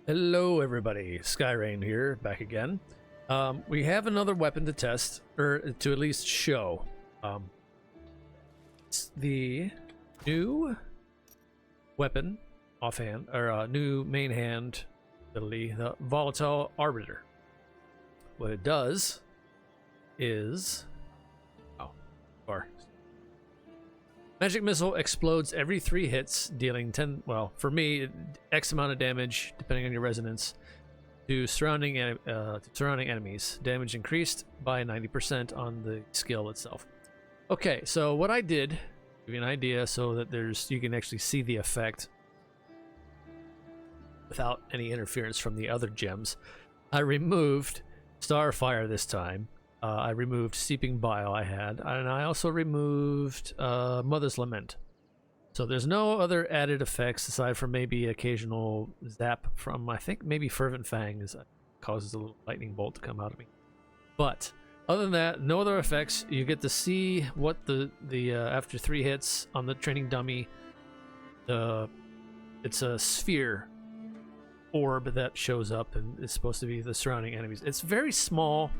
Hello everybody, Skyrain here, back again. We have another weapon to test, or to at least show. It's the new weapon offhand, or new main hand ability, the Volatile Arbiter. What it does is... Magic missile explodes every 3 hits, dealing 10, well, for me, X amount of damage, depending on your resonance, to surrounding enemies. Damage increased by 90% on the skill itself. Okay, so what I did, give you an idea so that you can actually see the effect without any interference from the other gems. I removed Starfire this time. I removed Seeping Bile I had, and I also removed Mother's Lament. So there's no other added effects aside from maybe occasional zap from, I think maybe Fervent Fangs causes a little lightning bolt to come out of me. But other than that, no other effects. You get to see what the after 3 hits on the training dummy, it's a sphere orb that shows up and it's supposed to be the surrounding enemies. It's very small.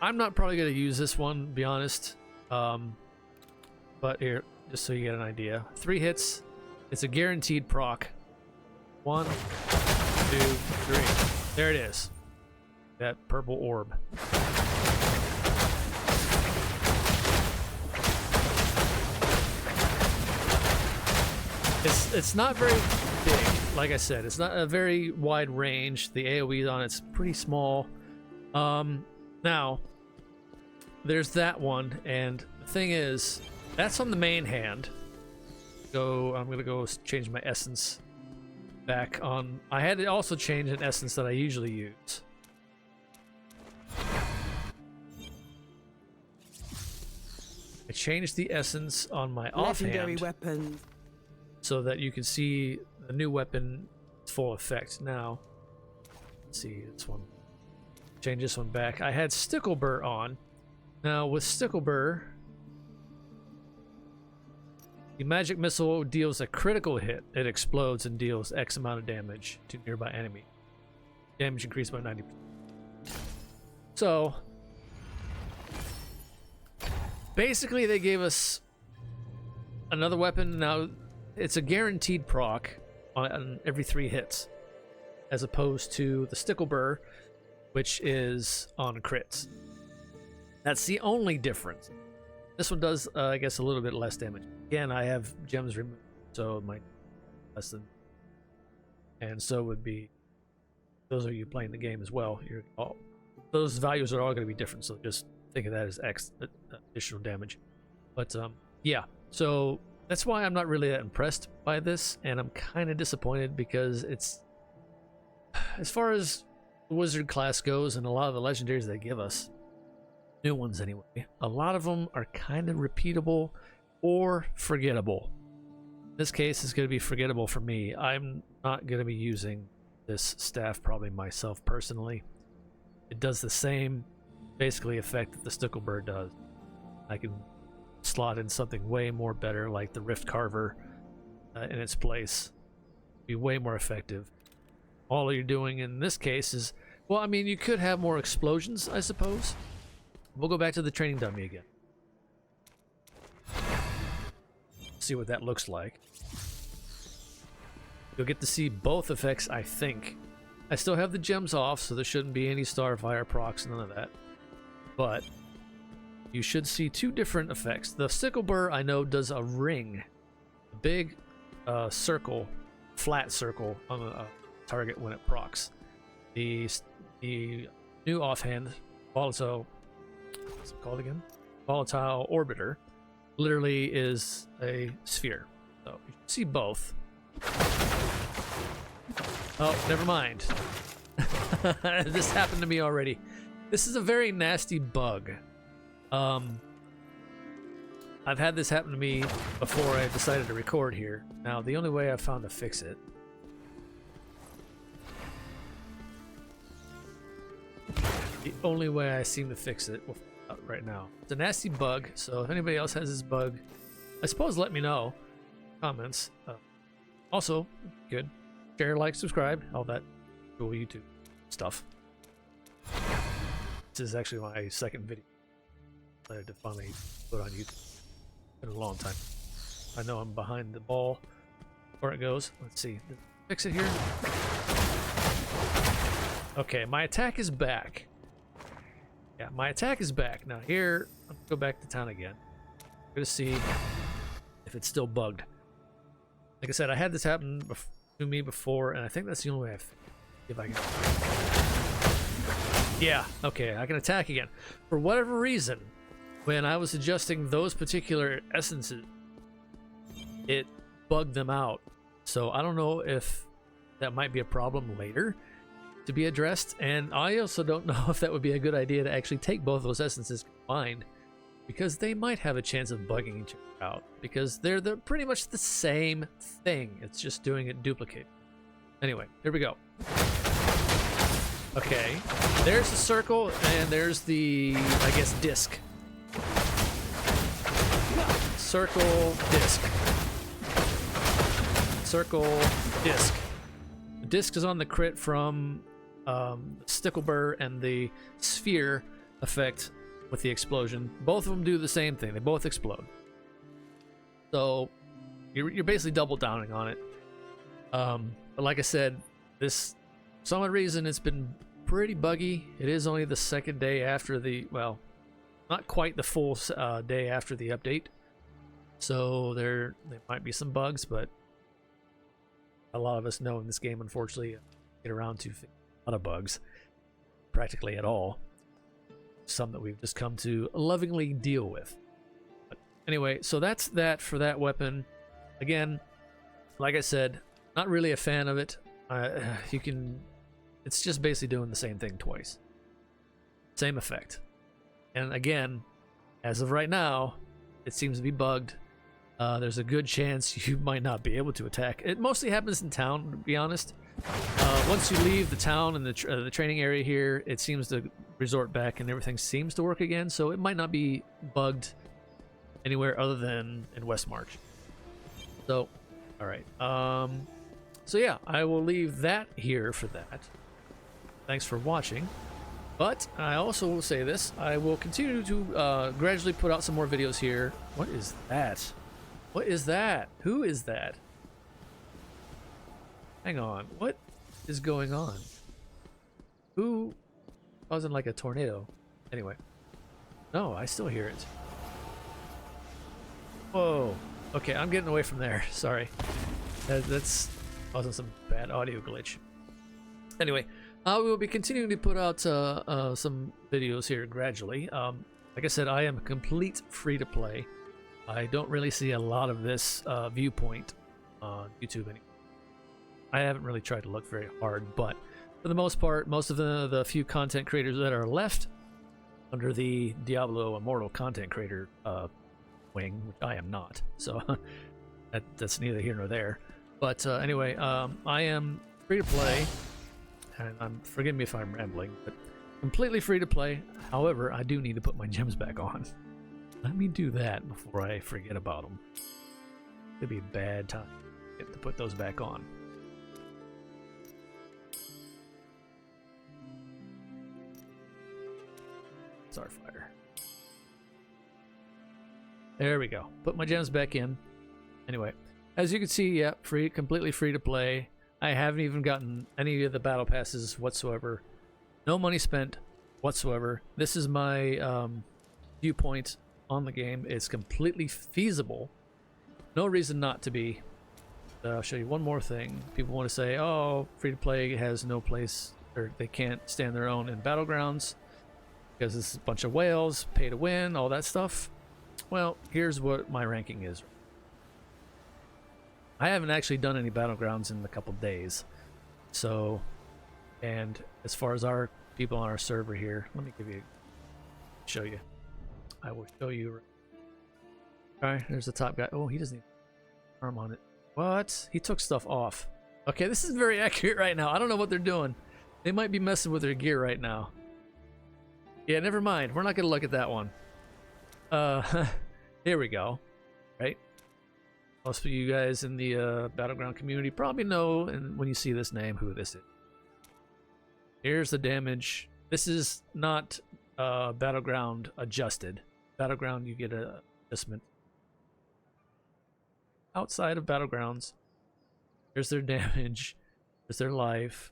I'm not probably going to use this one, to be honest. But here, just so you get an idea. 3 hits. It's a guaranteed proc. 1, 2, 3. There it is. That purple orb. It's not very big. Like I said, it's not a very wide range. The AoE on it's pretty small. Now, there's that one, and the thing is, that's on the main hand. I'm gonna go change my essence back on. I had to also change an essence that I usually use. I changed the essence on my legendary offhand weapons, so that you can see the new weapon full effect. Now, let's see this one. Change this one back. I had Sticklebur on. Now with Sticklebur, the magic missile deals a critical hit. It explodes and deals X amount of damage to nearby enemy. Damage increased by 90%. So basically they gave us another weapon. Now it's a guaranteed proc on every 3 hits, as opposed to the Sticklebur, which is on crits. That's the only difference. This one does, I guess, a little bit less damage. Again, I have gems removed, so it might be less than. And so would be those of you playing the game as well. Those values are all going to be different, so just think of that as X additional damage. But yeah, so that's why I'm not really that impressed by this, and I'm kind of disappointed because it's, as far as the wizard class goes, and a lot of the legendaries they give us, new ones anyway, a lot of them are kind of repeatable or forgettable. In this case, it's going to be forgettable for me. I'm not going to be using this staff probably myself personally. It does the same basically effect that the Sticklebur does. I can slot in something way more better like the Rift Carver in its place. Be way more effective. All you're doing in this case is, well, I mean, you could have more explosions, I suppose. We'll go back to the training dummy again. See what that looks like. You'll get to see both effects, I think. I still have the gems off, so there shouldn't be any Starfire procs, none of that. But you should see 2 different effects. The Sticklebur, I know, does a ring. A big circle, flat circle on a target when it procs. The new offhand, Volatile, what's it called again? Volatile Arbiter, literally is a sphere. So you should see both. Oh, never mind. This happened to me already. This is a very nasty bug. I've had this happen to me before I decided to record here. Now, the only way I've found to fix it I seem to fix it right now. It's a nasty bug, so if anybody else has this bug, I suppose let me know. Comments. Also, good. share, like, subscribe, all that cool YouTube stuff. This is actually my second video that I finally put on YouTube in a long time. I know I'm behind the ball where it goes. Let's see. Fix it here. Okay, my attack is back. Yeah, my attack is back. Now here, I'm gonna go back to town again. I'm gonna see if it's still bugged. Like I said, I had this happen to me before, and I think that's the only way if I can. Yeah, okay, I can attack again. For whatever reason, when I was adjusting those particular essences, it bugged them out. So I don't know if that might be a problem later to be addressed, and I also don't know if that would be a good idea to actually take both those essences combined, because they might have a chance of bugging each other out, because they're pretty much the same thing. It's just doing it duplicate. Anyway, here we go. Okay, there's the circle, and there's the, I guess, disc. Circle, disc. Circle, disc. The disc is on the crit from Sticklebur and the sphere effect with the explosion. Both of them do the same thing. They both explode. So you're basically double downing on it. But like I said, this, for some reason, it's been pretty buggy. It is only the second day after the, well, not quite the full day after the update. So there might be some bugs, but a lot of us know in this game, unfortunately, get around to a lot of bugs, practically at all. Some that we've just come to lovingly deal with. But anyway, so that's that for that weapon. Again, like I said, not really a fan of it. It's just basically doing the same thing twice. Same effect. And again, as of right now, it seems to be bugged. There's a good chance you might not be able to attack. It mostly happens in town, to be honest. Once you leave the town and the training area here, it seems to resort back and everything seems to work again, so it might not be bugged anywhere other than in West March. So, alright. So yeah, I will leave that here for that. Thanks for watching. But I also will say this, I will continue to gradually put out some more videos here. What is that? What is that? Who is that? Hang on, what is going on? Who causing like a tornado? Anyway. No, I still hear it. Whoa. Okay, I'm getting away from there. Sorry. That's causing some bad audio glitch. Anyway, we will be continuing to put out some videos here gradually. Like I said, I am complete free-to-play. I don't really see a lot of this viewpoint on YouTube anymore. I haven't really tried to look very hard, but for the most part, most of the few content creators that are left under the Diablo Immortal content creator wing, which I am not, so that's neither here nor there. But anyway, I am free to play, and forgive me if I'm rambling, but completely free to play. However, I do need to put my gems back on. Let me do that before I forget about them. It'd be a bad time to put those back on. Starfire. There we go. Put my gems back in. Anyway, as you can see, yeah, completely free to play. I haven't even gotten any of the battle passes whatsoever. No money spent whatsoever. This is my viewpoint on the game. It's completely feasible. No reason not to be. I'll show you one more thing. People want to say, oh, free to play has no place, or they can't stand their own in battlegrounds because this is a bunch of whales, pay to win, all that stuff. Well, here's what my ranking is. I haven't actually done any battlegrounds in a couple days. So, and as far as our people on our server here, let me show you. I will show you. Alright, there's the top guy. Oh, he doesn't even have an arm on it. What? He took stuff off. Okay, this is very accurate right now. I don't know what they're doing. They might be messing with their gear right now. Yeah, never mind. We're not going to look at that one. Here we go. Right? Most of you guys in the Battleground community probably know, and when you see this name, who this is. Here's the damage. This is not Battleground adjusted. Battleground, you get a adjustment. Outside of Battlegrounds, here's their damage. Here's their life.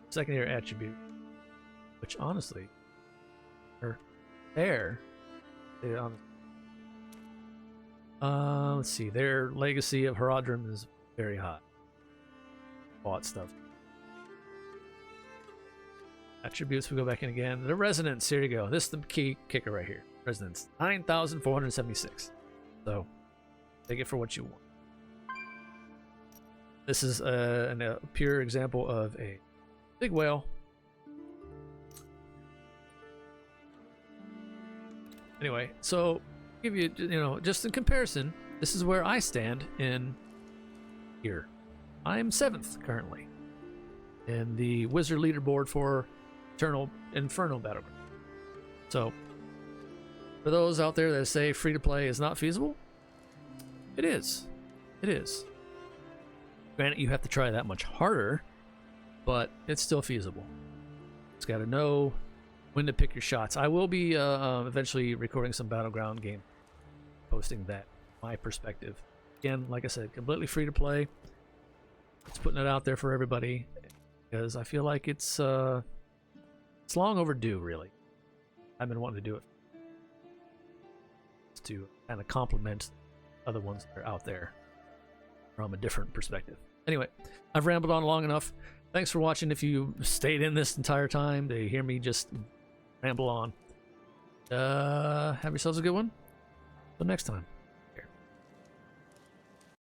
Secondary attribute, which honestly, are there. Let's see. Their legacy of Herodrum is very high. Bought stuff. Attributes, we go back in again. The resonance, here you go. This is the key kicker right here. Resonance, 9,476. So, take it for what you want. This is a pure example of a big whale. Anyway, so give you, just in comparison, this is where I stand in here. I'm 7th currently in the Wizard leaderboard for Inferno Battleground. So, for those out there that say free to play is not feasible, it is. It is. Granted, you have to try that much harder, but it's still feasible. Just got to know when to pick your shots. I will be eventually recording some Battleground game, posting that, my perspective. Again, like I said, completely free to play. Just putting it out there for everybody because I feel like it's long overdue, really. I've been wanting to do it to kind of complement other ones that are out there from a different perspective. Anyway, I've rambled on long enough. Thanks for watching. If you stayed in this entire time to hear me just ramble on, have yourselves a good one. Till next time.